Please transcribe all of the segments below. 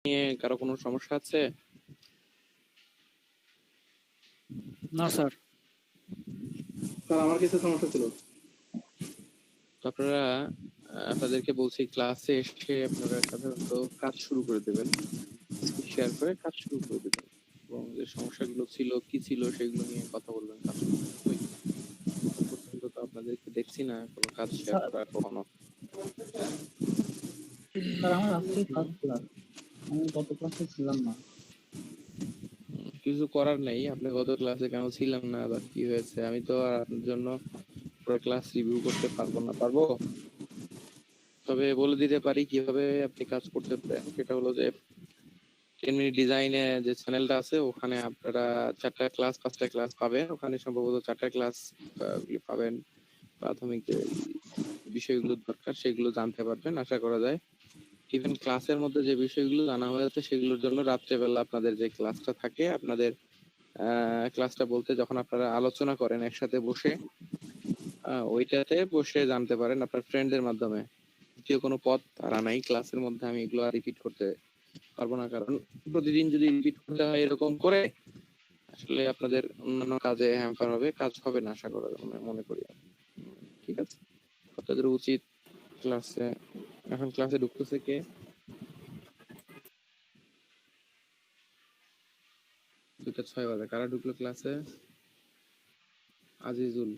নিয়ে কারো কোনো সমস্যা আছে? না স্যার। স্যার আমার কিছু সমস্যা ছিল। আপনারা আপনাদেরকে বলছি ক্লাসে এসে আপনারা সাধারণত কাজ শুরু করে দেবেন, শেয়ার করে কাজ শুরু করে দেবেন এবং যে সমস্যাগুলো ছিল কি ছিল সেগুলো নিয়ে কথা বলবেন। কাজ পর্যন্ত তো আপনাদেরকে দেখছি না কোনো কাজ শেয়ার করা কখনো। স্যার আমার আজকে ফার্স্ট ক্লাস, আমি গত ক্লাসে ছিলাম না। কিছু করার নেই, আপনি গত ক্লাসে কেন ছিলেন না বা কি হয়েছে, আমি তো আর আপনার জন্য পুরো ক্লাস রিভিউ করতে পারবো না। পারবো, তবে বলে দিতে পারি কিভাবে আপনি কাজ করতে পারেন। সেটা হলো যে 10 মিনিট ডিজাইনে যে চ্যানেলটা আছে ওখানে আপনারা 4টা ক্লাস 5টা ক্লাস পাবেন। ওখানে সম্ভবত 4টা ক্লাস পাবেন। প্রাথমিক যে বিষয়গুলো দরকার সেগুলো জানতে পারবেন আশা করা যায়। ইভেন ক্লাসের মধ্যে যে বিষয়গুলো জানা হয়েছে সেগুলোর জন্য রাত্রেবেলা আপনাদের যে ক্লাসটা থাকে, আপনাদের ক্লাসটা বলতে যখন আপনারা আলোচনা করেন একসাথে বসে, ওইটাতে বসে জানতে পারেন আপনার ফ্রেন্ডদের মাধ্যমে। দ্বিতীয় কোনো পথ তারা নাই ক্লাসের মধ্যে, আমি এগুলো আর রিপিট করতে পারবো না, কারণ প্রতিদিন যদি রিপিট করতে হয় এরকম করে আসলে আপনাদের অন্যান্য কাজে হ্যাম্পার হবে, কাজ হবে না আশা করা মনে করি। ঠিক আছে, আপনাদের উচিত ক্লাসে, এখন ক্লাসে ঢুকতেছে কে? 2:06 বাজে, কারা ঢুকলো ক্লাসে? আজিজুল,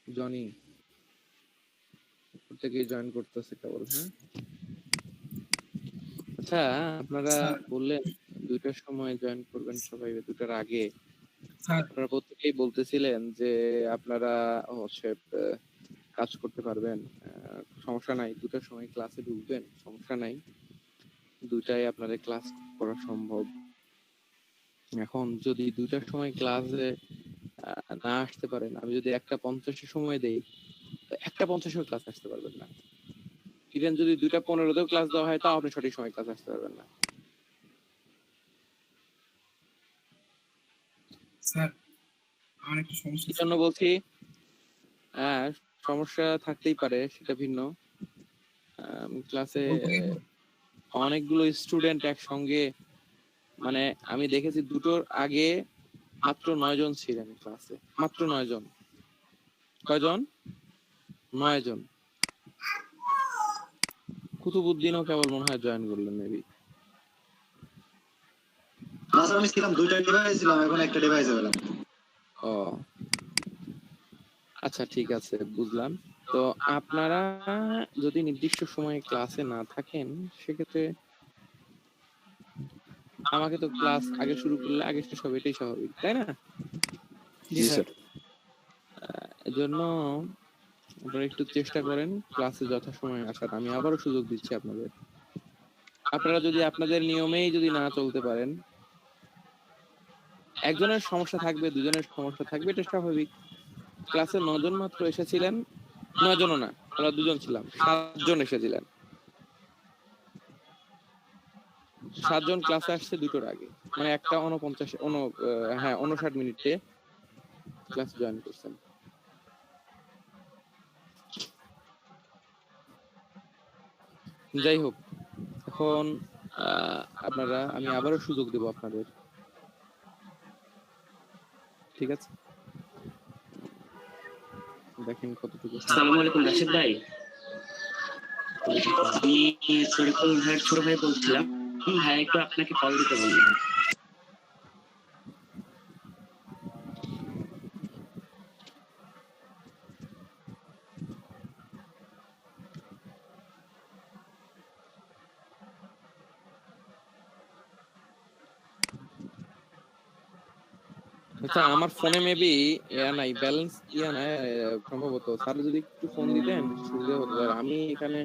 জনি, প্রত্যেকেই জয়েন করতেছে কেবল। হ্যাঁ আচ্ছা, আপনারা বললেন 2টার সময় জয়েন করবেন সবাই, 2টার আগে। আপনারা প্রত্যেকেই বলতেছিলেন যে আপনারা হচ্ছে কাজ করতে পারবেন, সমস্যা নাই, 2টার সময় ক্লাসে ঢুকবেন, সমস্যা নাই, 2টায় আপনাদের ক্লাস করা সম্ভব। এখন যদি 2টার সময় ক্লাসে না আসতে পারেন, আমি যদি 1:50 সময় দেই, তো 1:50 ক্লাস আসতে পারবেন না। ইভেন যদি 2:15-তেও ক্লাস দেওয়া হয় তাও আপনি সঠিক সময় ক্লাস আসতে পারবেন না। স্যার আমার একটু সমস্যা কি জন্য বলছি? হ্যাঁ, সমস্যা থাকতেই পারে, সেটা ভিন্ন। ক্লাসে অনেকগুলো স্টুডেন্ট একসঙ্গে, মানে আমি দেখেছি 2টোর আগে মাত্র 9 জন ছিলেন ক্লাসে, মাত্র 9 জন। কয়জন? 9 জন। কুতুবুদ্দিনও কেবল মনে হয় জয়েন করলেন মেবি। না স্যার, আমি ছিলাম 2টা ডিভাইস ছিলাম, এখন একটা ডিভাইসে গেলাম। ও আচ্ছা, ঠিক আছে, বুঝলাম। তো আপনারা যদি নির্দিষ্ট সময়ে ক্লাসে না থাকেন সেক্ষেত্রে আমাকে তো ক্লাস আগে শুরু করলে আগে শেষ হবে, এটাই স্বাভাবিক, তাই না? জি স্যার। এজন্য আপনারা একটু চেষ্টা করেন ক্লাসে যথাসময়ে আসার। আমি আবারও সুযোগ দিচ্ছি আপনাদের। আপনারা যদি আপনাদের নিয়মেই যদি না চলতে পারেন, একজনের সমস্যা থাকবে, দুজনের সমস্যা থাকবে, এটা স্বাভাবিক। ক্লাসে 9 জন মাত্র এসেছিলেন, 9 জনও না, আমরা 2 জন ছিলাম, 7 জন এসেছিলেন। 7 জন ক্লাসে আসছে 2টোর আগে, মানে 1:59 মিনিটে ক্লাস জয়েন করছেন। যাই হোক, এখন আপনারা, আমি আবারও সুযোগ দেব আপনাদের, ঠিক আছে? দেখেন কতটুকু। আসসালামু আলাইকুম রাশিদ ভাই, আমি শরীফুল ভাইয়ের ছোট ভাই বলছিলাম। ভাই একটু আপনাকে কল দিতে বললাম। আচ্ছা, আমার ফোনে মেবি নাই, ব্যালেন্স নাই সম্ভবত। স্যার যদি একটু ফোন দিতেন সুবিধা হতো। আমি এখানে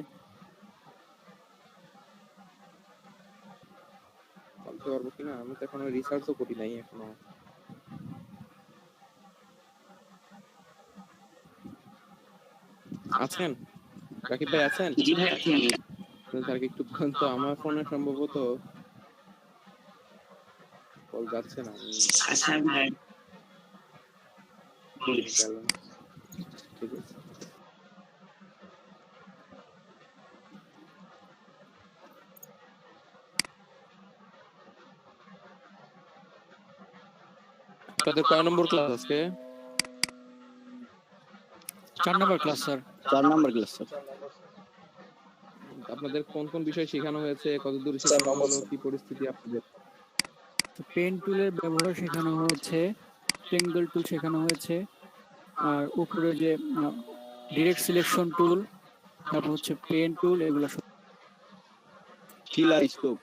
বলতে পারবো কিনা, আমি তো এখনো রিসার্চও করি নাই এখনো। আছেন রাকিব ভাই? আছেন? জি ভাই আছি আমি। স্যারকে একটু বলেন তো, আমার ফোনে সম্ভবত কল যাচ্ছে না। আচ্ছা ভাই, ঠিক আছে। তাদের কয় নম্বর ক্লাস আজকে? 4 number class sir. 4 number class sir. আপনাদের কোন কোন বিষয় শেখানো হয়েছে, কতদূর শেখানো হলো, কি পরিস্থিতি আপনাদের? তো পেন টুলের ব্যবহার শেখানো হয়েছে, ট্রায়াঙ্গেল টুল শেখানো হয়েছে, আর উপরে যে ডিরেক্ট সিলেকশন টুল, তারপর হচ্ছে পেন টুল, এগুলো সব। কিলার স্কোপ।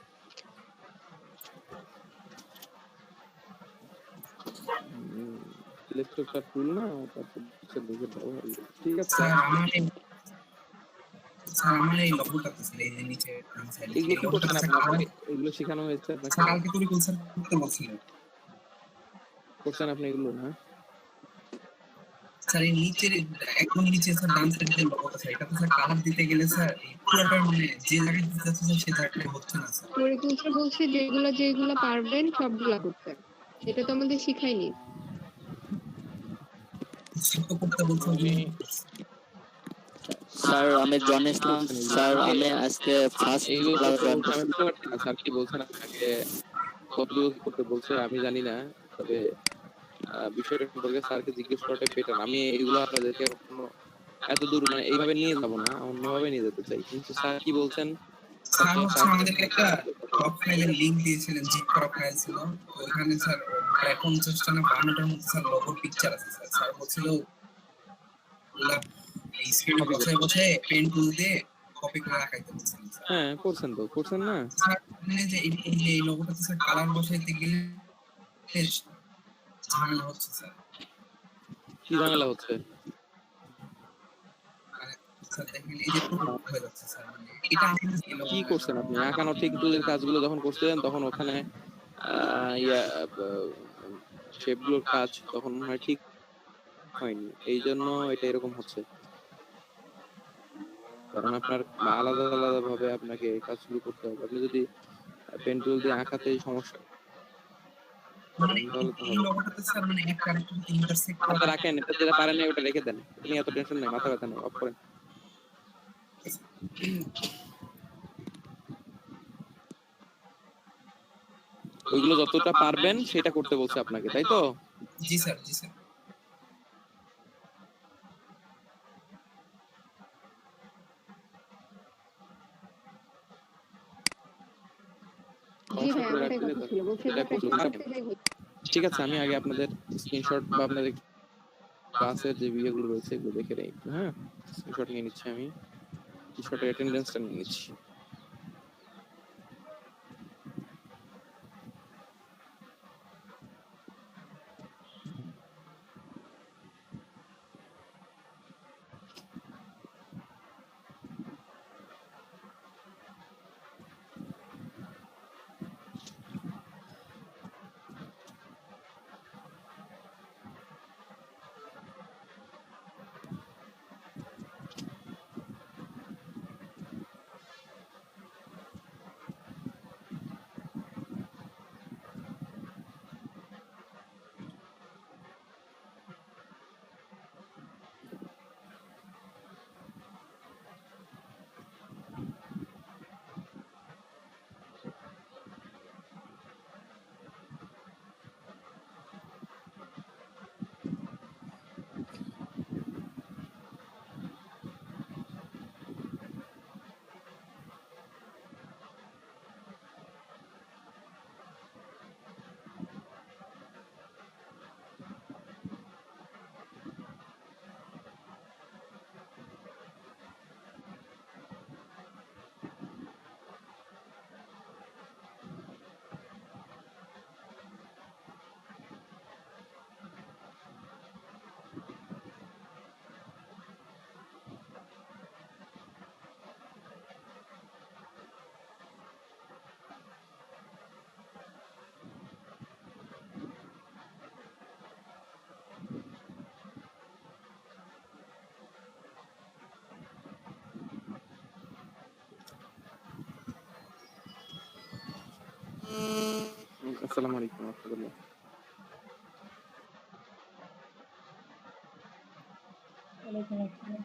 সিলেক্টরটা টুল না, তারপর হচ্ছে দেখে ব্যবহার। ঠিক আছে, স্যার আমার এই লগোটাতে স্যার এই যে নিচে ডান সাইডে এগুলো এই কি লগোটাতে করছেন স্যার আপনাকে? এগুলো শেখানো হয়েছে আপনাকে? স্যার কালকে তুমি কোন স্যার করতে বলছিলেন? করছেন আপনি এগুলো না? স্যার এই নিচের একদম নিচে স্যার ডান সাইডে যে লগোটা স্যার এটাতে স্যার কালার দিতে গেলে স্যার এই পুরোটা মানে যে জায়গায় দিতে যাচ্ছে স্যার সে জায়গাটা হচ্ছে না স্যার। তরিকুল স্যার বলছে যেগুলো যেগুলো পারবেন সবগুলা করতে, এটা তো আমাদের শিখায়নি। সব তো করতে বলছে স্যার আমি জন ইসলাম স্যার, আমি আজকে ফার্স্ট এইগুলো ক্লাস করতে জয়েন বলছে, আমি করছি। বুঝতে পারছি না স্যার কি বলছেন আপনাকে, কতদূর কি করতে বলছে আমি জানি না, তবে বিষয়টা সম্পর্কে স্যারকে জিজ্ঞেস করাটাই বেটার। আমি এগুলো আপনাদেরকে কখনো এত দূর মানে এইভাবে নিয়ে যাব না, অন্যভাবে নিয়ে যেতে চাই, কিন্তু স্যার কি বলছেন স্যার হচ্ছে আমাদেরকে একটা টপ ফাইলের লিংক দিয়েছিলেন, জিপ করা ফাইল ছিল। তো ওখানে স্যার প্রায় 50টা না 52টার মধ্যে স্যার লোগোর পিকচার আছে স্যার। স্যার বলছিল ওগুলা এই স্ক্রিনে বসায় বসায় পেন টুল দিয়ে কপি করে রাখাইতে বলছিলেন স্যার। হ্যাঁ করছেন তো, করছেন না? স্যার মানে যে এই লোগোটাতে স্যার কালার বসাইতে গেলে বেশ ঝামেলা হচ্ছে স্যার। কি ঝামেলা হচ্ছে? মানে স্যার দেখেন এই যে পুরো হয়ে যাচ্ছে স্যার, মানে এটা আপনি কি করছেন আপনি? আঁকানো ঠিক টুলের কাজগুলো যখন করছিলেন তখন ওখানে শেপগুলোর কাজ তখন মনে হয় ঠিক হয়নি, এই জন্য এটা এরকম হচ্ছে। কারণ আপনার আলাদা আলাদা ভাবে আপনাকে এই কাজ শুরু করতে হবে। আপনি যদি পেন টুল দিয়ে আঁকাতেই সমস্যা মানে করেন তাহলে তো এই হবে না। লোগোটাতে স্যার মানে একটা আরেকটার সাথে ইন্টারসেক্ট আচ্ছা করা রাখেন, এটা যেটা পারেন না ওটা রেখে দেন, এটা নিয়ে এত টেনশন নেই, মাথা ব্যথা নেই, অফ করেন। ওইগুলো যতটা পারবেন সেটা করতে বলছে আপনাকে, তাই তো? জি স্যার, জি স্যার। জি সমস্যা ভাই, করে আমার রাখলে এটাই কথা ছিল, বলছে যেটা এটা করতে প্র্যাকটিস করতে যাই। ঠিক আছে, আমি আগে আপনাদের স্ক্রিনশট বা আপনাদের ক্লাসের যে ভিডিওগুলো রয়েছে এগুলো দেখে নেই, হ্যাঁ? স্ক্রিনশট নিয়ে নিচ্ছি আমি, স্ক্রিনশটের অ্যাটেন্ডেন্সটা নিয়ে নিচ্ছি। আসসালামু আলাইকুম ওয়া রাহমাতুল্লাহ। ওয়ালাইকুম আসসালাম।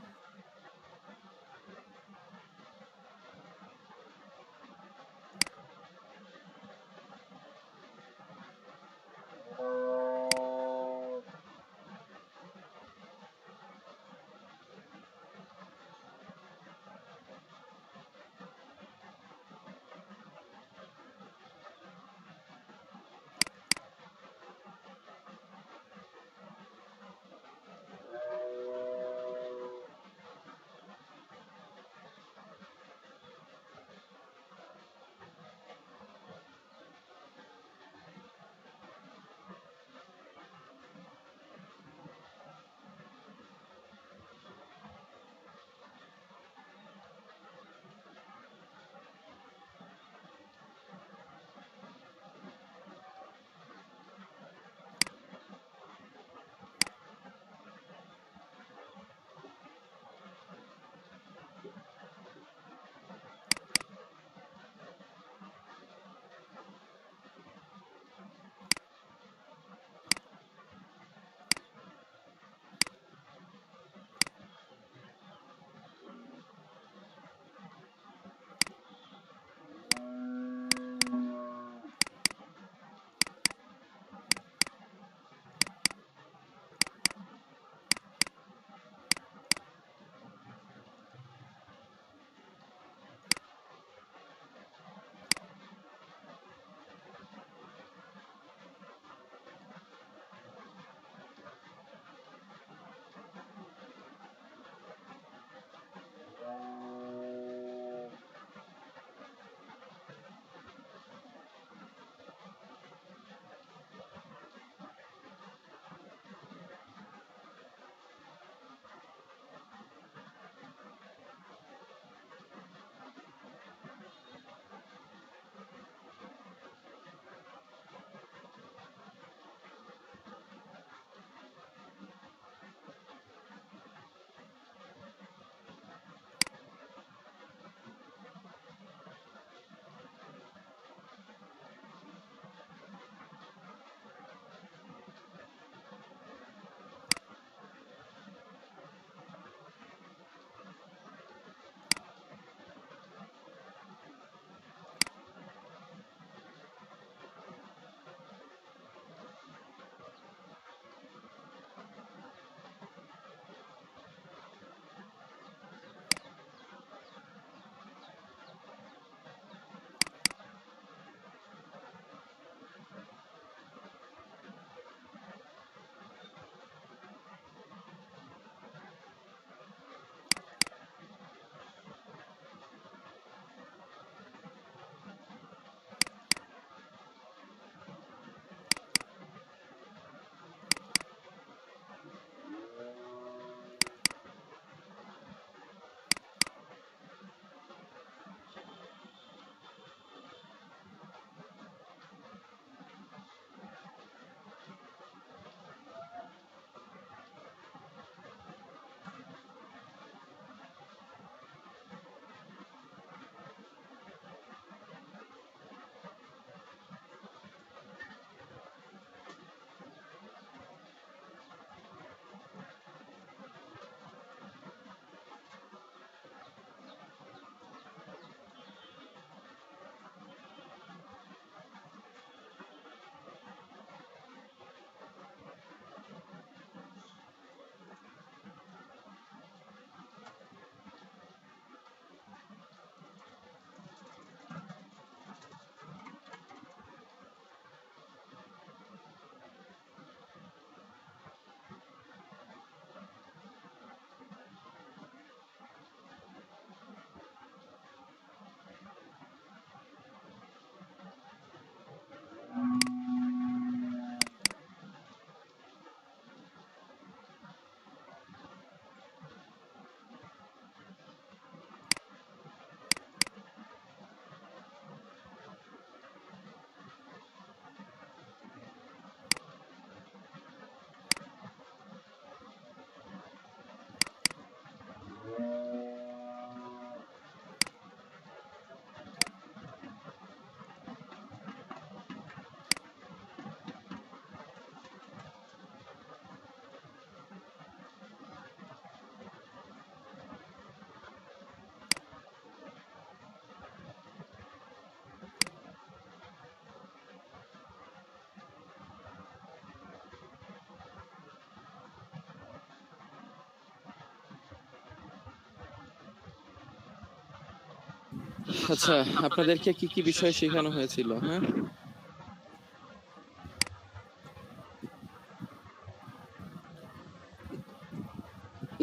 আচ্ছা, আপনাদেরকে কি কি বিষয় শেখানো হয়েছিল? হ্যাঁ,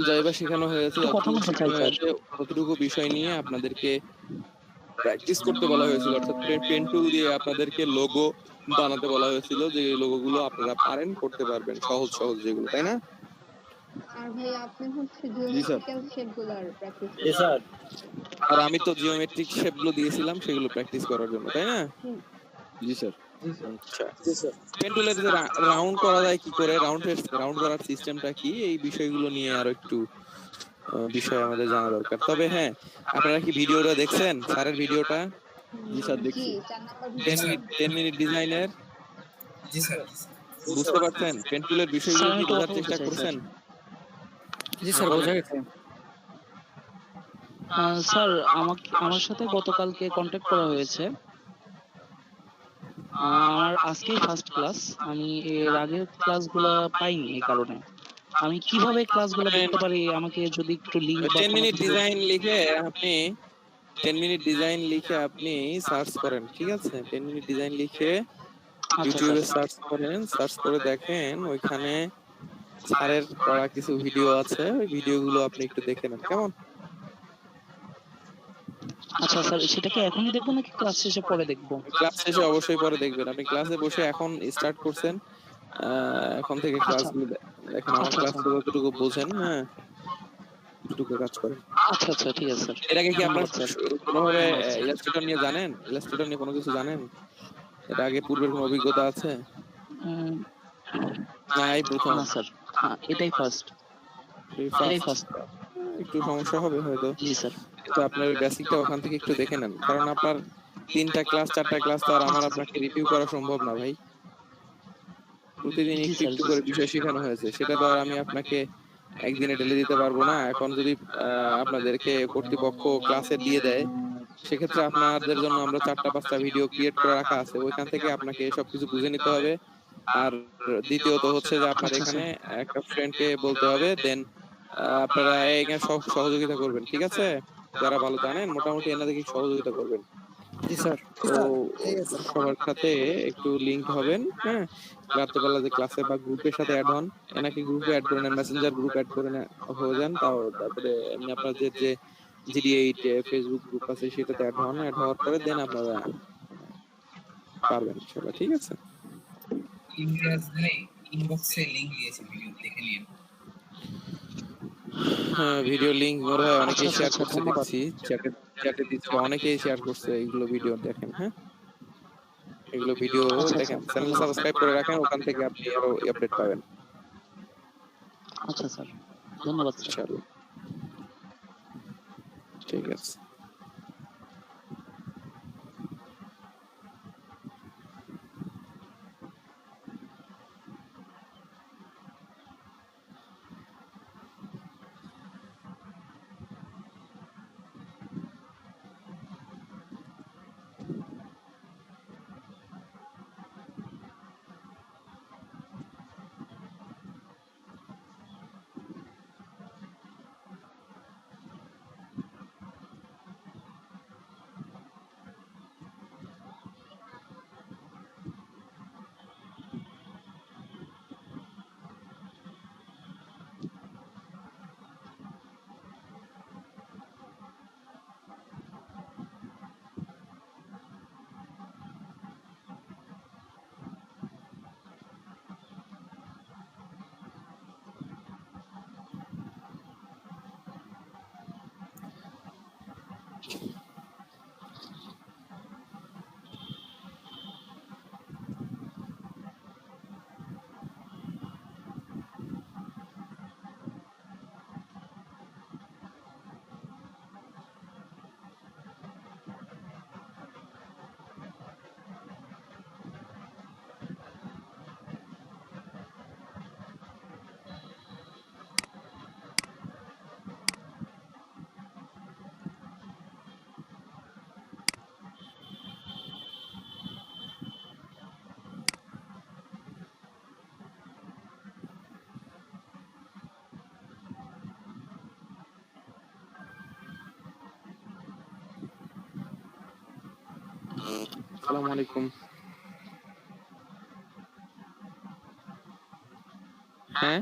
যাইবা শেখানো হয়েছে একটু কথা বলতে চাই স্যার। ততটুকু বিষয় নিয়ে আপনাদেরকে প্র্যাকটিস করতে বলা হয়েছিল, অর্থাৎ পেন টুল দিয়ে আপনাদেরকে লোগো বানাতে বলা হয়েছিল, যে লোগো গুলো আপনারা পারেন, করতে পারবেন, সহজ সহজ যেগুলো, তাই না? আর ভাই আপনি হচ্ছে জি স্যার। জিওমেট্রিক্যাল শেপ গুলার প্র্যাকটিস জি স্যার। আর আমি তো জিওমেট্রিক শেপ গুলো দিয়েছিলাম সেগুলো প্র্যাকটিস করার জন্য, তাই না? জি স্যার। আচ্ছা, পেন টুলের যে রাউন্ড করা যায় কি করে, রাউন্ড করার সিস্টেমটা কি, এই বিষয়গুলো নিয়ে আরো একটু বিষয় আমাদের জানা দরকার। তবে হ্যাঁ, আপনারা কি ভিডিওটা দেখছেন, স্যারের ভিডিওটা? জি স্যার, জি দেখছি। 4 নাম্বার 10 মিনিট ডিজাইনের জি স্যার। বুঝতে পারছেন? পেন টুলের বিষয়গুলো স্যার, কি আমি একটু বোঝার কথা বলতে চেষ্টা চাই, করছেন? জি স্যার, বোঝা গেছে। স্যার, আমার সাথে গতকালকে কন্ট্যাক্ট করা হয়েছে। আমার আজকেই ফার্স্ট ক্লাস। আমি এর আগের ক্লাসগুলো পাইনি, এই কারণে আমি কিভাবে ক্লাসগুলো দেখতে পারি, আমাকে যদি একটু লিংক বা 10 কোনো মিনিট কিছু। ডিজাইন লিখে আপনি 10 মিনিট ডিজাইন লিখে আপনি সার্চ করেন, ঠিক আছে? 10 মিনিট ডিজাইন লিখে আচ্ছা স্যার। ইউটিউবে সার্চ করেন, সার্চ করে দেখেন ওইখানে স্যারের করা কিছু ভিডিও আছে, ওই ভিডিওগুলো আপনি একটু দেখে নেন, কেমন? আচ্ছা স্যার, সেটা কি এখনই দেখবো নাকি ক্লাস শেষে পরে দেখবো? ক্লাস শেষে অবশ্যই পরে দেখবেন। আপনি ক্লাসে বসে এখন স্টার্ট করছেন, এখন থেকে আচ্ছা ক্লাসগুলো দেখেন, আমার আচ্ছা আচ্ছা ক্লাসগুলো যতটুকু বোঝেন, হ্যাঁ, ততটুকু কাজ করেন। আচ্ছা আচ্ছা, ঠিক আছে স্যার। এর আগে কি আপনার ধন্যবাদ স্যার। কোনোভাবে ধন্যবাদ স্যার। ইলাস্ট্রেটর নিয়ে জানেন? ইলাস্ট্রেটর নিয়ে কোনো কিছু জানেন? এর আগে পূর্বের কোনো অভিজ্ঞতা আছে? উম, না, এই প্রথম? না স্যার, এটাই ফার্স্ট। এই এটাই ফার্স্ট? ফার্স্ট। একটু সমস্যা হবে হয়তো, জি স্যার। কিন্তু আপনার বেসিকটা ওখান থেকে একটু দেখে নেন, কারণ আপনার 3টা ক্লাস 4টা ক্লাস তো আর আমার আপনাকে রিভিউ করা সম্ভব না ভাই। প্রতিদিন জি একটু স্যার। একটু করে বিষয় শেখানো হয়েছে, সেটা তো আর আমি আপনাকে একদিনে ঢেলে দিতে পারবো না। এখন যদি আপনাদেরকে কর্তৃপক্ষ ক্লাসে দিয়ে দেয়, সেক্ষেত্রে আপনাদের জন্য আমরা 4টা 5টা ভিডিও ক্রিয়েট করে রাখা আছে, ওইখান থেকে আপনাকে সবকিছু বুঝে নিতে হবে। আর দ্বিতীয়ত হচ্ছে যে আপনার আচ্ছা এখানে স্যার। একটা ফ্রেন্ডকে বলতে হবে, দেন আপনারা এখানে সহযোগিতা করবেন, ঠিক আছে? যারা ভালো জানেন মোটামুটি এনাদেরকে সহযোগিতা করবেন। জি স্যার। তো সবার সাথে একটু লিংক হবেন, হ্যাঁ, রাত্রেবেলা যে ক্লাসে বা গ্রুপের সাথে অ্যাড হন, এনাকে গ্রুপে অ্যাড করে নেন, মেসেঞ্জার গ্রুপ অ্যাড করে হয়ে যান, তারপরে এমনি আপনাদের যে GD8 ফেসবুক গ্রুপ আছে সেটাতে অ্যাড হন, অ্যাড হওয়ার পরে দেন আপনারা পারবেন ইনশাআল্লাহ, ঠিক আছে? ইমতিয়াজ ভাই ইনবক্সে লিংক দিয়েছি, ভিডিও দেখে নিন। হ্যাঁ, ভিডিও লিংক মনে হয় আচ্ছা অনেকেই আচ্ছা শেয়ার আচ্ছা, করছে, ধন্যবাদ। দেখছি চ্যাটে চ্যাটে দিচ্ছে, অনেকেই শেয়ার করছে, এইগুলো ভিডিও দেখেন, হ্যাঁ, এগুলো ভিডিও আচ্ছা আচ্ছা, দেখেন, চ্যানেল ধন্যবাদ। সাবস্ক্রাইব করে রাখেন, ওখান থেকে আপনি আরো আপডেট পাবেন আচ্ছা স্যার, ধন্যবাদ স্যার। ইনশাআল্লাহ, ঠিক আছে। আসসালামু আলাইকুম। হ্যাঁ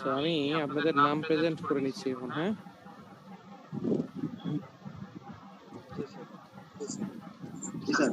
তো আমি আপনাদের নাম প্রেজেন্ট করে নিচ্ছি এখন। হ্যাঁ জি স্যার।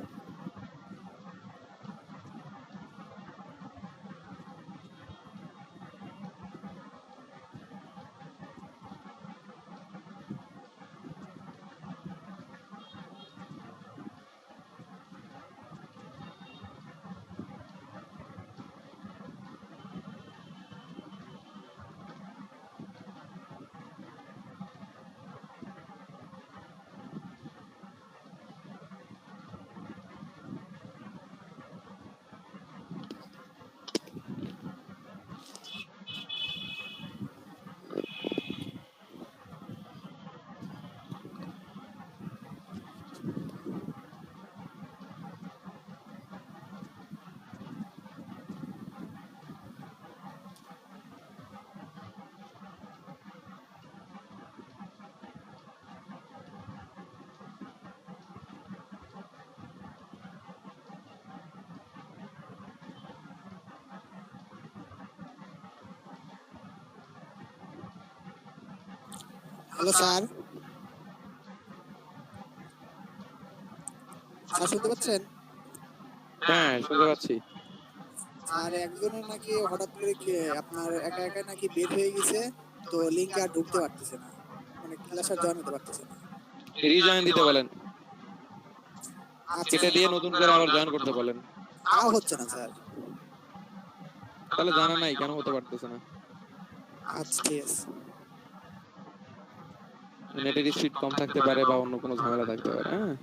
হ্যালো স্যার, স্যার শুনতে পাচ্ছেন? হ্যাঁ শুনতে পাচ্ছি। স্যার একজনের নাকি হঠাৎ করে আপনার একা একা নাকি বের হয়ে গেছে, তো লিঙ্কে আর ঢুকতে পারতেছে না, মানে ক্লাস আর জয়েন হতে পারতেছে না। রিজয়েন দিতে বলেন, আচ্ছা কেটে দিয়ে নতুন করে আবার জয়েন করতে বলেন। তাও হচ্ছে না স্যার। তাহলে জানা নাই কেন হতে পারতেছে না। আচ্ছা ঠিক আছে। নেটের স্পিড কম থাকতে পারে বা অন্য কোনো ঝামেলা থাকতে পারে। হ্যাঁ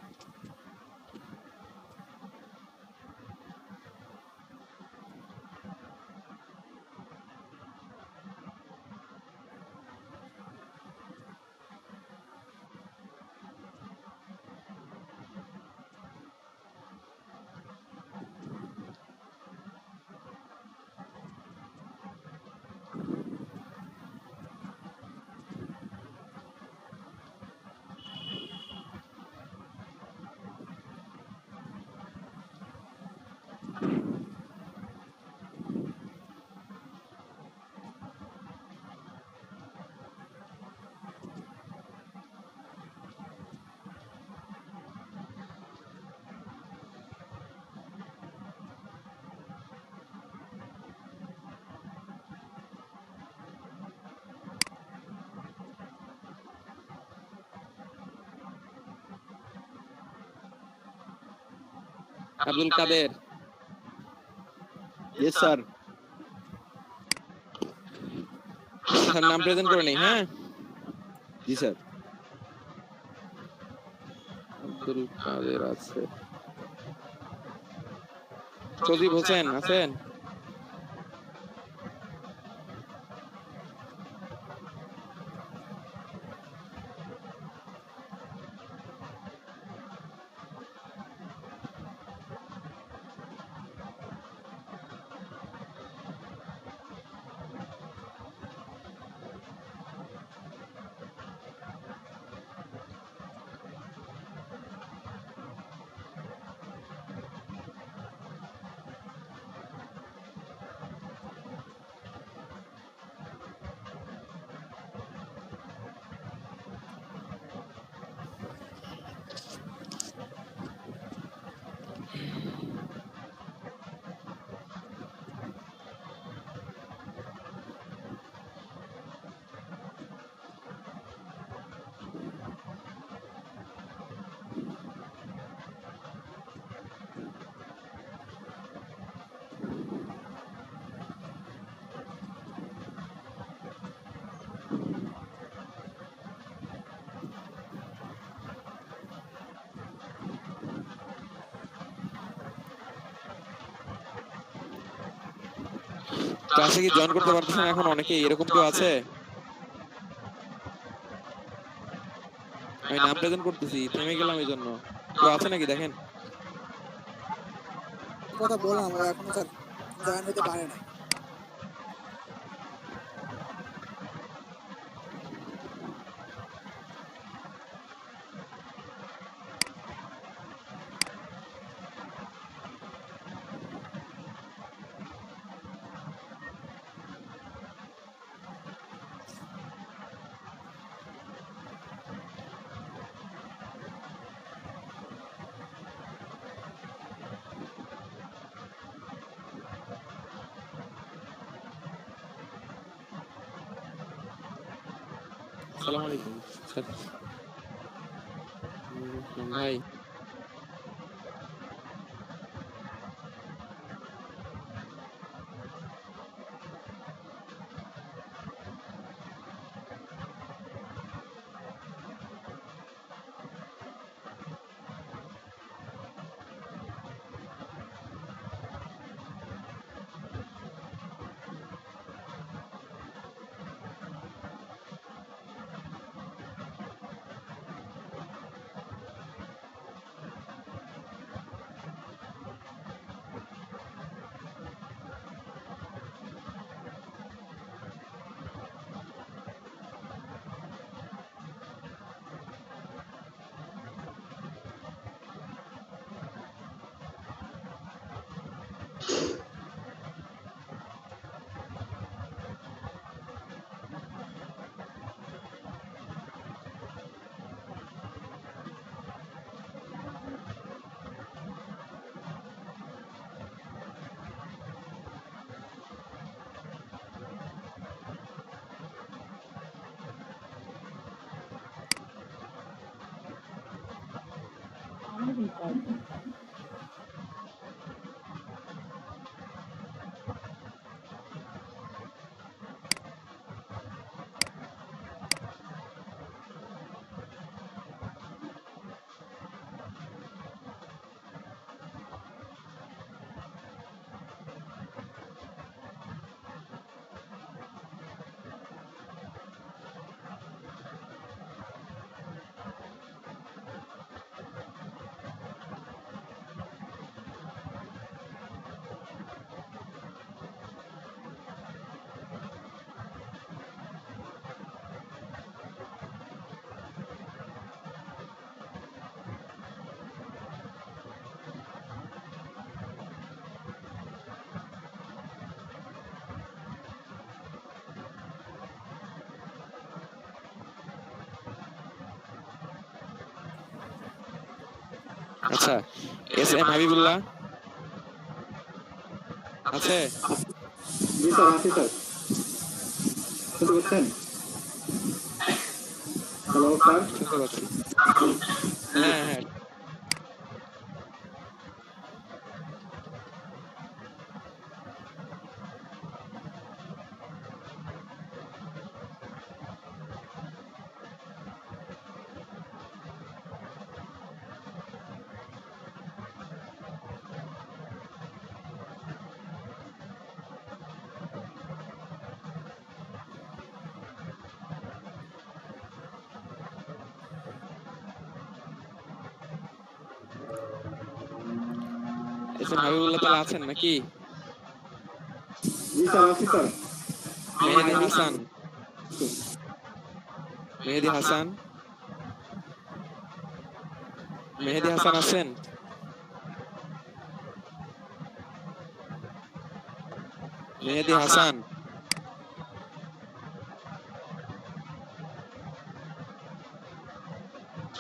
Abdul Kader. Yes sir. Sir নাম প্রেজেন্ট করে নেই। হ্যাঁ জি স্যার। আব্দুল কাদের আছে, সজীব হোসেন আছেন? ক্লাসে কি জয়েন করতে পারতেছেন এখন অনেকেই? এরকম কেউ আছে? আমি নাম প্রেজেন্ট করতেছি, থেমে গেলাম এই জন্য। কেউ আছে নাকি দেখেন? কথা বললাম, ও এখনো স্যার জয়েন হতে পারে নাই। আসসালামু আলাইকুম স্যার। ভাই আচ্ছা, এস এম হাবিবুল্লাহ আছে? জি স্যার, আছি স্যার। শুনতে পাচ্ছেন? Hello sir. শুনতে পাচ্ছি। হ্যাঁ হ্যাঁ এস এম হাবিবুল্লাহ তাআলা আছেন নাকি? জি স্যার আছি স্যার। মেহেদি হাসান, মেহেদি হাসান, মেহেদি হাসান আছেন? Mehedi Hasan,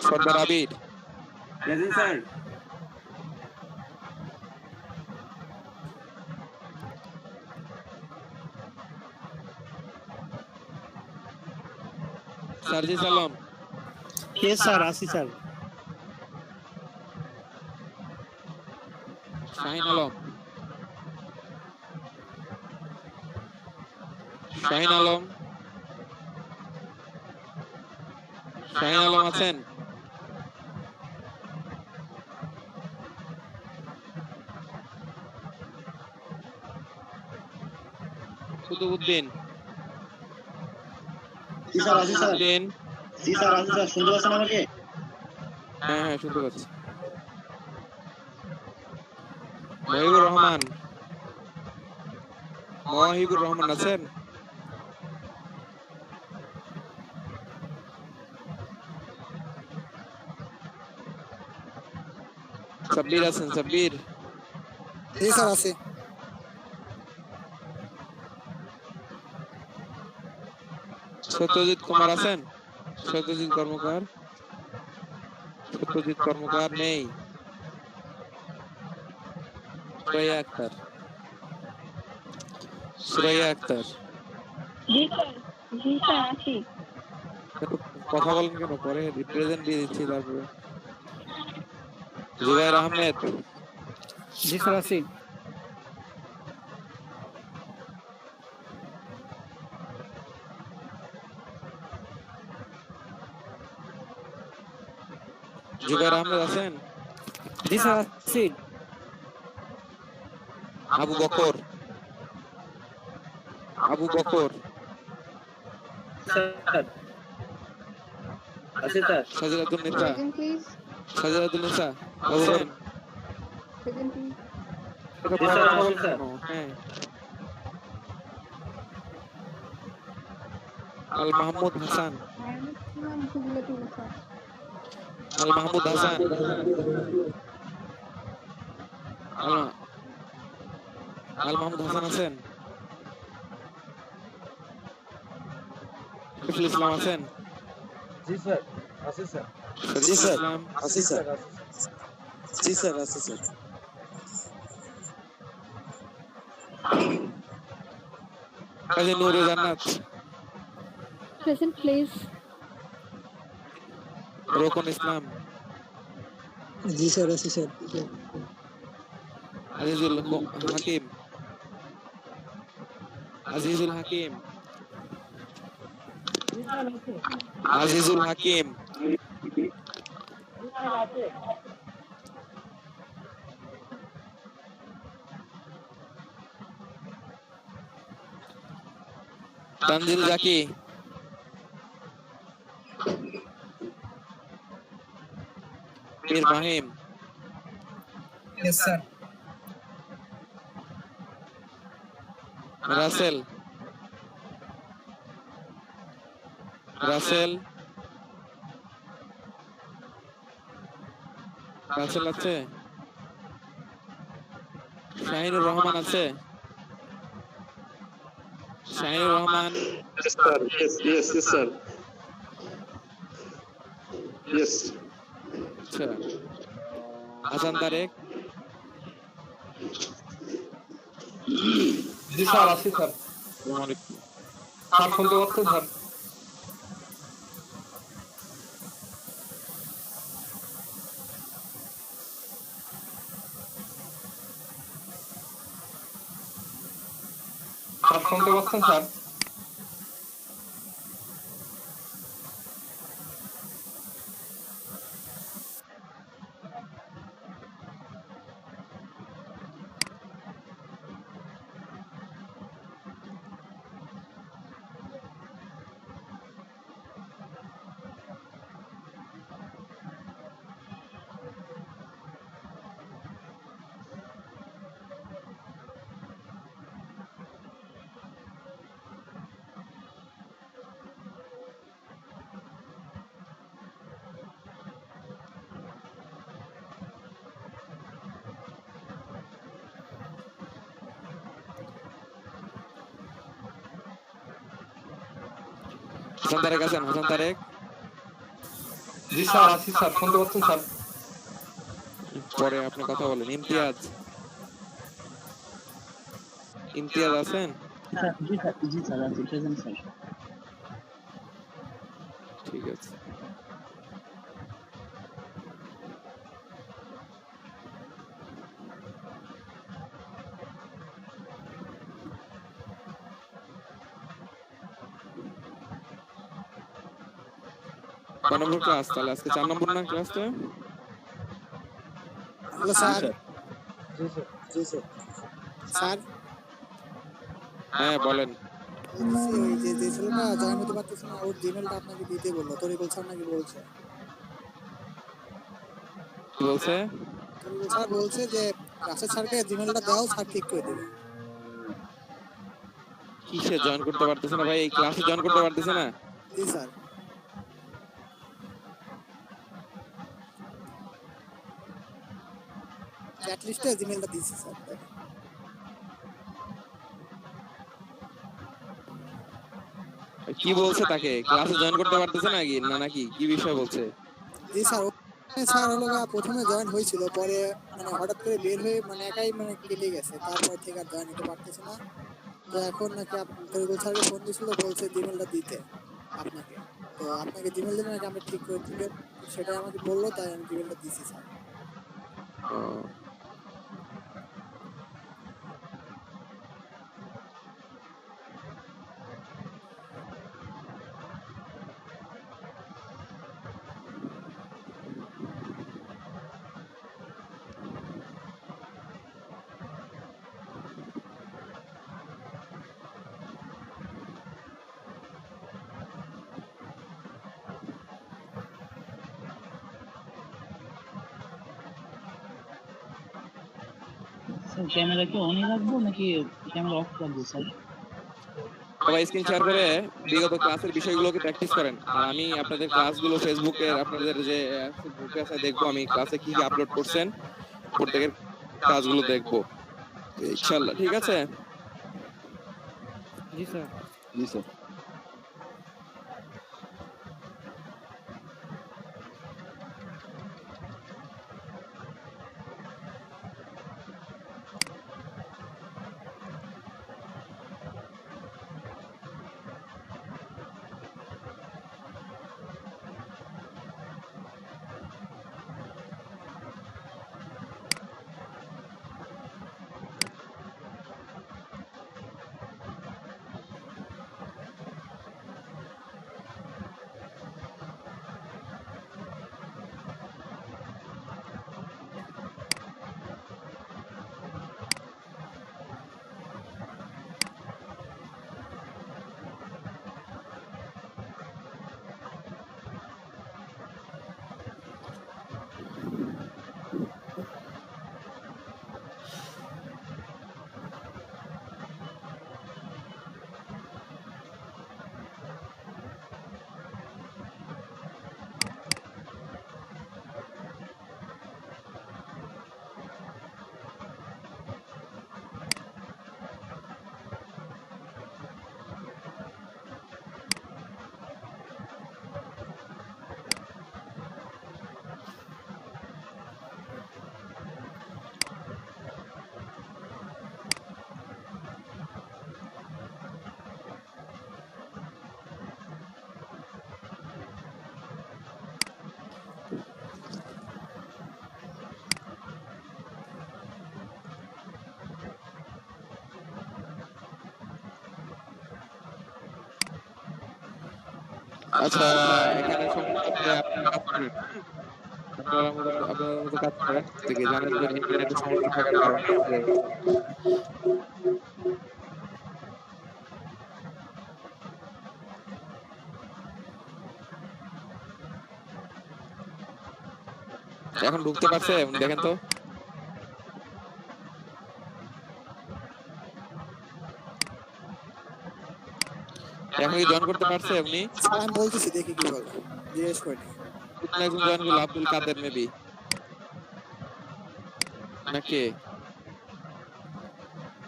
Sardar Abir, present sir. Sarjis Alam, yes sir, আসি স্যার। শাহিন আলম, শাহিন আলম, শাহিন আলম আছেন? কুতুবউদ্দিন, জি স্যার আছি স্যার। উদ্দিন, জি স্যার আছি স্যার। শুনতে পাচ্ছেন আমাকে? হ্যাঁ হ্যাঁ শুনতে পাচ্ছি। মহিবুর রহমান, মহিবুর রহমান আছেন? সাব্বির আছেন? সাব্বির, জি স্যার আছে। সত্যজিৎ কুমার আছেন? সত্যজিৎ কর্মকার, সত্যজিৎ কর্মকার নেই। সুরাইয়া আক্তার, সুরাইয়া আক্তার, জি স্যার, জি স্যার আছি। এত কথা বলেন কেন? পরে রিপ্রেজেন্ট দিয়ে দিচ্ছি। তারপরে জুবাইর আহমেদ, জি স্যার আছি। জুবাইর আহমেদ আছেন? জি স্যার আছি। আবু বকর, আবু বকর, স্যার আছি sir. Sajiratun Nesa, present please, Sajiratun Nesa বলেন। Present please. এত জি স্যার, কথা আছি বলেন স্যার। কেন? হ্যাঁ, আল মাহমুদ হাসান, আল মাহমুদ হাসান, আল আল মাহমুদ হাসান আছেন? শরীফুল ইসলাম আছেন? জি স্যার আছে স্যার। শরীফুল ইসলাম, আছি স্যার। জি স্যার আছে স্যার। কাজী নূরে জান্নাত, present please. Rokon Islam, G sir আছে স্যার। আজিজুল হাকিম, আজিজুল হাকিম, আজিজুল হাকিম, তানজিল জাকি, মীর মাহিম, ইয়েস স্যার। রাসেল, রাসেল, রাসেল আছে? শাহিনুর রহমান আছে? Shahinur Rahman, sir yes sir. Yes. আচ্ছা। হাসান তারেক, জি স্যার আছি স্যার। আসসালামু আলাইকুম। স্যার শুনতে পাচ্ছেন স্যার? স্যার শুনতে পাচ্ছেন স্যার? হাসান তারেক আছেন? হাসান তারেক জি স্যার আছি স্যার, শুনতে পাচ্ছেন স্যার? পরে আপনি কথা বলেন। ইমতিয়াজ, ইমতিয়াজ আছেন? জি স্যার আছি, প্রেজেন্ট স্যার। ঠিক আছে। কয় নম্বর ক্লাস তাহলে? আজকে 4 নম্বর না ক্লাসটা? Hello sir. জি স্যার। স্যার হ্যাঁ বলেন। বলছি ওই যে ছেলেটা জয়েন হতে পারতেছে না, ওর জিমেলটা আপনাকে দিতে বললো, তরিকুল স্যার নাকি বলছে। কি বলছে? তরিকুল স্যার বলছে যে রাশেদ স্যারকে জিমেলটা দাও, স্যার ঠিক করে দেবে। কিসে জয়েন করতে পারতেছে না ভাই? এই ক্লাসে জয়েন করতে পারতেছে না? জি স্যার। চ্যাট লিস্টে জিমেলটা দিয়েছি স্যার। কি বলছে তাকে? ক্লাসে জয়েন করতে পারতেছে নাকি না নাকি কি বিষয় বলছে? জি স্যার। স্যার হলো প্রথমে জয়েন হয়েছিল, পরে মানে হঠাৎ করে বের হয়ে মানে একাই মানে কেটে গেছে, তারপর থেকে আর জয়েন হতে পারতেছে না। তো এখন নাকি তরিকুল স্যারকে ফোন দিয়েছিল, বলছে জিমেলটা দিতে আপনাকে। তো আপনাকে জিমেল দিলে নাকি আমরা ঠিক করে দিবেন, সেটাই আমাকে বললো, তাই আমি জিমেলটা দিয়েছি স্যার। ও, স্যার ক্যামেরা কি অনই রাখবো নাকি ক্যামেরা অফ রাখবো স্যার? সবাই স্ক্রিন শেয়ার করে বিগত ক্লাসের বিষয়গুলোকে প্র্যাকটিস করেন। আর আমি আপনাদের ক্লাসগুলো ফেসবুকের আপনাদের যে গ্রুপে আছে দেখবো আমি ক্লাসে কি কি আপলোড করছেন, প্রত্যেকের কাজগুলো দেখবো ইনশাআল্লাহ। ঠিক আছে? জি স্যার। জি স্যার। আচ্ছা, এখানে সমস্যা হচ্ছে আপনারা কাজ করেন। আপনাদের মতো কাজ করেন থেকে জানেন যে ইন্টারনেটের সমস্যা থাকার কারণে যে এখন ঢুকতে পারছে উনি দেখেন তো। এখন কি জয়েন করতে পারছে উনি? স্যার আমি বলতেছি, দেখি কি বলে, জিজ্ঞেস করিনি। একজন জয়েন করলো, আব্দুল কাদের মেবি নাকি?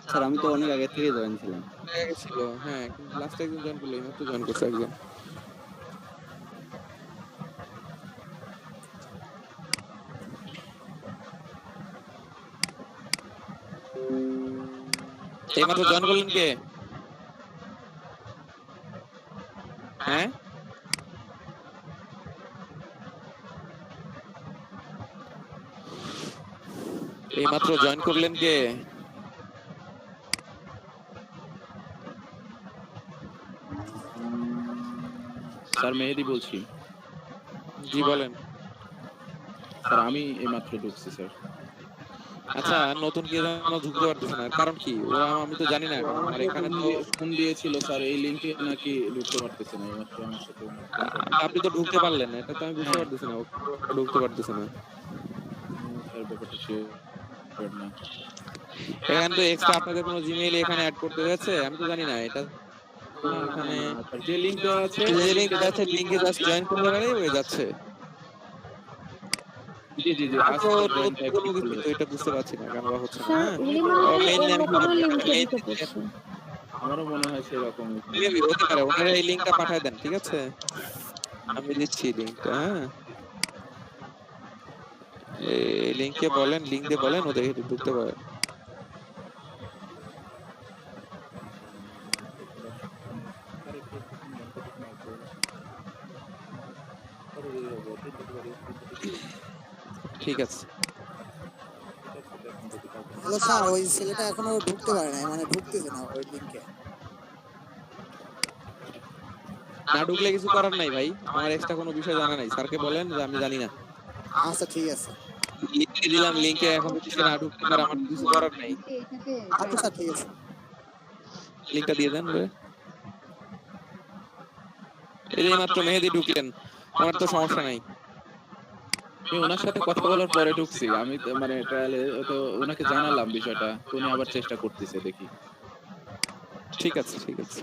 স্যার আমি তো অনেক আগে থেকে জয়েন ছিলাম। ছিল, হ্যাঁ, কিন্তু লাস্টে একজন জয়েন করলো, এইমাত্র জয়েন করছে একজন। এইমাত্র জয়েন করলেন কে? হ্যাঁ, এইমাত্র জয়েন করলেন কে? স্যার মেহেদি বলছি। জি বলেন। স্যার আমি এইমাত্র ঢুকছি স্যার। আচ্ছা, নতুন কে যেন ঢুকতে পারতেছে না, কারণ কি? ওরা আমি তো জানি না। আর এখানে তো ফোন দিয়েছিল স্যার, এই লিংকে নাকি ঢুকতে পারতেছে না, এইমাত্র আমার সাথে আপনি তো ঢুকতে পারলেন না, এটা তো আমি বুঝতে পারতেছি না। ও ঢুকতে পারতেছে না। স্যার ব্যাপারটা শিওর না। এখানে তো এক্সট্রা আপনাদের কোনো জিমেইল এখানে অ্যাড করতে হয়েছে? আমি তো জানি না এটা। এখানে যে লিংক দেওয়া আছে যে লিংক আছে, লিংকে জাস্ট জয়েন করতে গেলেই হয়ে যাচ্ছে। জি জি জি তো নতুন কোনো কিছু তো এটা বুঝতে পারছি না কেন বা হচ্ছে না। স্যার হ্যাঁ, উনি মনে হয় মেইন অন্য নেম কোনো লিংকে ঢুকে পড়ছে। আমারও মনে হয় সেরকম। হতে পারে। ওনারা এই লিংকটা পাঠিয়ে দেন, ঠিক আছে? আমি দিচ্ছি লিংকটা। হ্যাঁ, এই লিংকে বলেন, লিংক দিয়ে বলেন ওদের ঢুকতে পারে। ঠিক আছে। হ্যালো স্যার, ওই ছেলেটা এখনো ঢুকতে পারে না, মানে ঢুকতেছে না ওই লিংকে। না ঢুকলে কিছু করার নাই ভাই, আমার এক্সট্রা কোনো বিষয় জানা নাই। স্যারকে বলেন যে আমি জানি না। আচ্ছা ঠিক আছে। লিংকে দিলাম, লিংকে এখন যদি সে না ঢুকতে পারে আমার কিছু করার নাই। আচ্ছা স্যার ঠিক আছে। লিংকটা দিয়ে দেন রে। এই যে মাত্র মেহেদি ঢুকলেন, আমার তো সমস্যা নাই। আমি ওনার সাথে কথা বলার পরে ঢুকছি, আমি তো মানে ট্রায়ালে তো ওনাকে জানালাম বিষয়টা, তো উনি আবার চেষ্টা করতেছে, দেখি। ঠিক আছে, ঠিক আছে।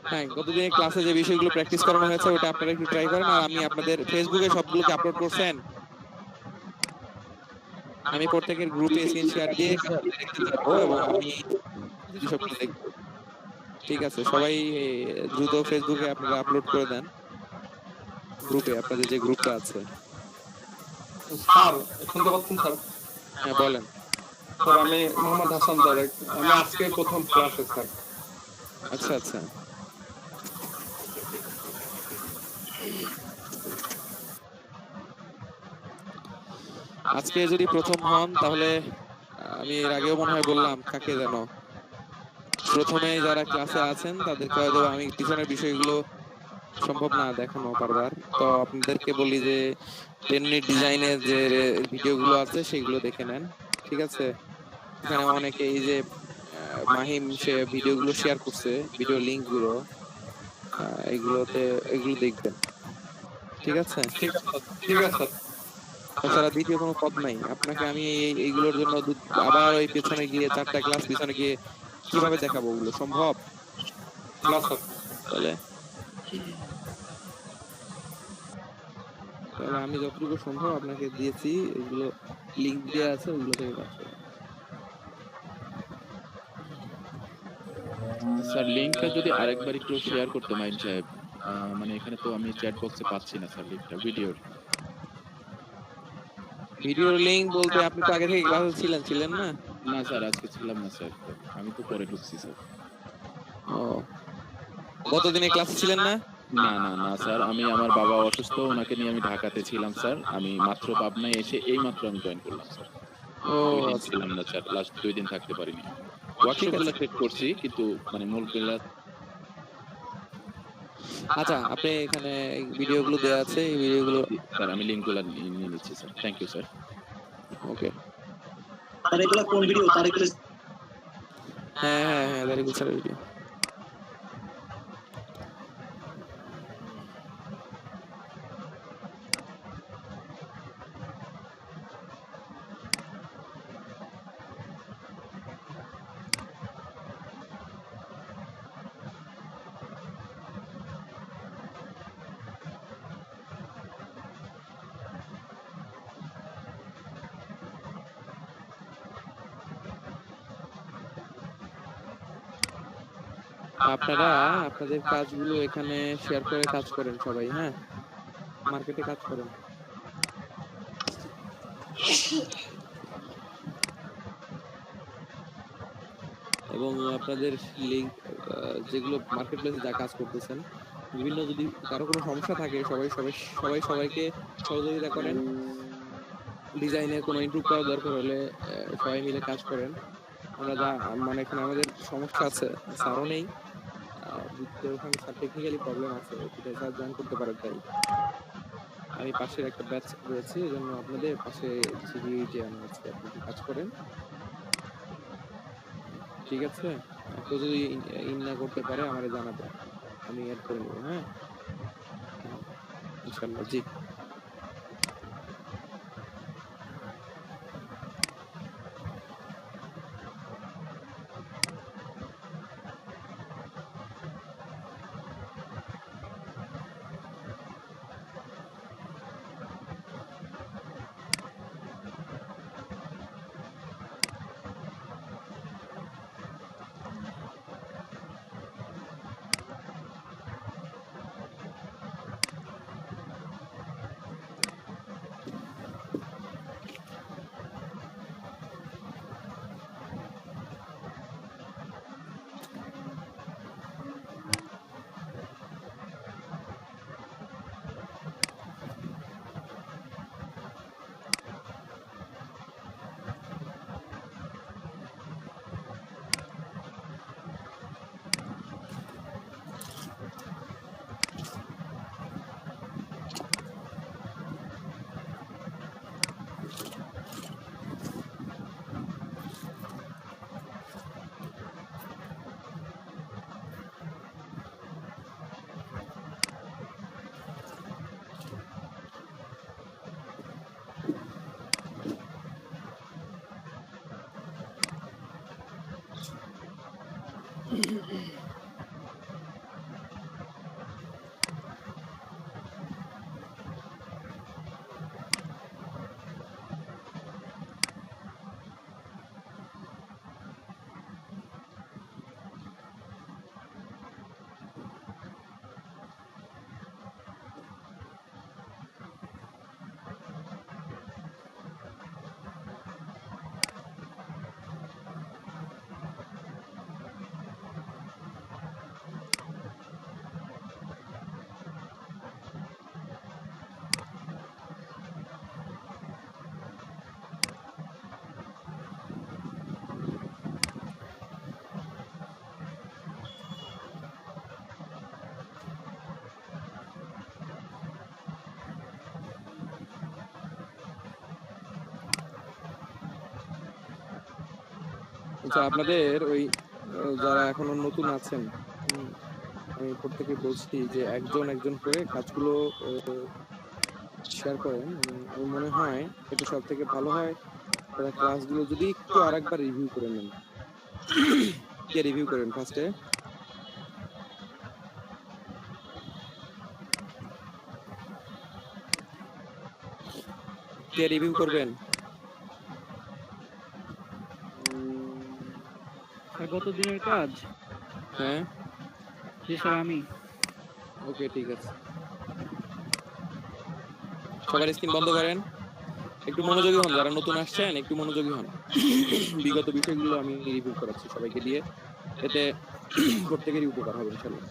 হ্যাঁ, গতদিনের ক্লাসে যে বিষয়গুলো প্র্যাকটিস করানো হয়েছে ওটা আপনারা একটু ট্রাই করেন। আর আমি আপনাদের ফেসবুকে সবগুলোকে আপলোড করছেন, আমি প্রত্যেকের গ্রুপে স্ক্রিন শেয়ার দিয়ে দেখতে যাবো এবং আমি সবগুলো দেখবো। ঠিক আছে, সবাই দ্রুত ফেসবুকে আপনারা আপলোড করে দেন গ্রুপে, আপনাদের যে গ্রুপটা আছে। স্যার শুনতে পাচ্ছেন স্যার? হ্যাঁ বলেন। স্যার আমি মোহাম্মদ হাসান তারেক, আমি আজকে প্রথম ক্লাসে স্যার। আচ্ছা আচ্ছা, আজকে যদি প্রথম হন তাহলে আমি এর আগেও মনে হয় বললাম কাকে যেন, প্রথমে যারা ক্লাসে আছেন তাদেরকে হয়তো আমি পিছনের বিষয়গুলো সম্ভব না দেখানো পারবার, তো আপনাদেরকে বলি যে 10 মিনিট ডিজাইনের যে ভিডিওগুলো আছে সেগুলো দেখে নেন, ঠিক আছে? এখানে অনেকে এই যে মাহিম সে ভিডিওগুলো শেয়ার করছে, ভিডিও লিংক গুলো, এগুলোতে এগুলো দেখবেন, ঠিক আছে? ঠিক আছে ঠিক আছে স্যার। তাছাড়া দ্বিতীয় কোনো পথ নাই। আপনাকে আমি এইগুলোর জন্য আবার ওই পেছনে গিয়ে 4টা ক্লাস পিছনে গিয়ে কিভাবে দেখাবো? ওগুলো সম্ভব না স্যার। তাহলে তাহলে আমি যতটুকু সম্ভব আপনাকে দিয়েছি, এগুলো লিংক দেওয়া আছে, ওগুলো থেকে কাজ করুন। স্যার লিংকটা যদি আরেকবার একটু শেয়ার করতে মাইন সাহেব, মানে এখানে তো আমি চ্যাট বক্সে পাচ্ছি না স্যার লিংকটা ভিডিওর লিংক বলতে আপনি তো আগে থেকে ক্লাসে ছিলেন না? না স্যার, আজকে ছিলাম না স্যার, আমি তো পরে ঢুকছি স্যার। ও, গতদিনে ক্লাসে ছিলেন না? না না না স্যার, আমি আমার বাবা অসুস্থ, ওনাকে নিয়ে আমি ঢাকাতে ছিলাম স্যার। আমি মাত্র পাবনায় এসে এই মাত্র আমি জয়েন করলাম স্যার। ও আচ্ছা, ছিলাম না স্যার, লাস্ট 2 দিন থাকতে পারিনি। ওয়ার্কশপগুলো চেক করছি কিন্তু মানে মূল ক্লাস। আচ্ছা, আপনি এখানে ভিডিওগুলো দেওয়া আছে, এই ভিডিওগুলো স্যার আমি লিংকগুলো নিয়ে নিচ্ছি sir. Thank you sir. Okay. আর এগুলো কোন ভিডিও? তারিখগুলো হ্যাঁ হ্যাঁ হ্যাঁ, ভেরি গুড স্যার ভিডিও। আপনারা আপনাদের কাজগুলো এখানে শেয়ার করে কাজ করেন সবাই, হ্যাঁ? মার্কেটে কাজ করেন। এবং আপনাদের লিঙ্ক যেগুলো মার্কেট প্লেসে যা কাজ করতেছেন, বিভিন্ন যদি কারো কোনো সমস্যা থাকে সবাইকে সহযোগিতা করেন। ডিজাইনে কোনো ইমপ্রুভ করার দরকার হলে সবাই মিলে কাজ করেন। আমরা যা মানে এখানে আমাদের সমস্যা আছে, স্যারও নেই, ওখানে স্যার টেকনিক্যালি প্রবলেম আছে, সেটা স্যার জয়েন করতে পারে তাই। আমি পাশের একটা ব্যাচ রয়েছে, এই জন্য আপনাদের পাশে যে আমি আছি, আপনি কাজ করেন, ঠিক আছে? কেউ যদি ইন না করতে পারে আমারে জানাবেন, আমি অ্যাড করে নেবো। হ্যাঁ, ইনশাল্লাহ। জি, আচ্ছা, আপনাদের ওই যারা এখনো নতুন আছেন, আমি প্রত্যেকে বলছি যে একজন করে কাজগুলো শেয়ার করেন। আমার মনে হয় এটা সব থেকে ভালো হয়, তারা ক্লাসগুলো যদি একটু আরেকবার রিভিউ করে নেন। কে রিভিউ করেন ফার্স্টে? কে রিভিউ করবেন? গত দিনের কাজ? হ্যাঁ, জি স্যার, আমি। ওকে, ঠিক আছে। সবার স্ক্রিন বন্ধ করেন, একটু মনোযোগী হন, যারা নতুন আসছেন একটু মনোযোগী হন। বিগত বিষয়গুলো আমি রিভিউ করাচ্ছি সবাইকে দিয়ে, এতে প্রত্যেকেরই উপকার হবে ইনশাল্লাহ।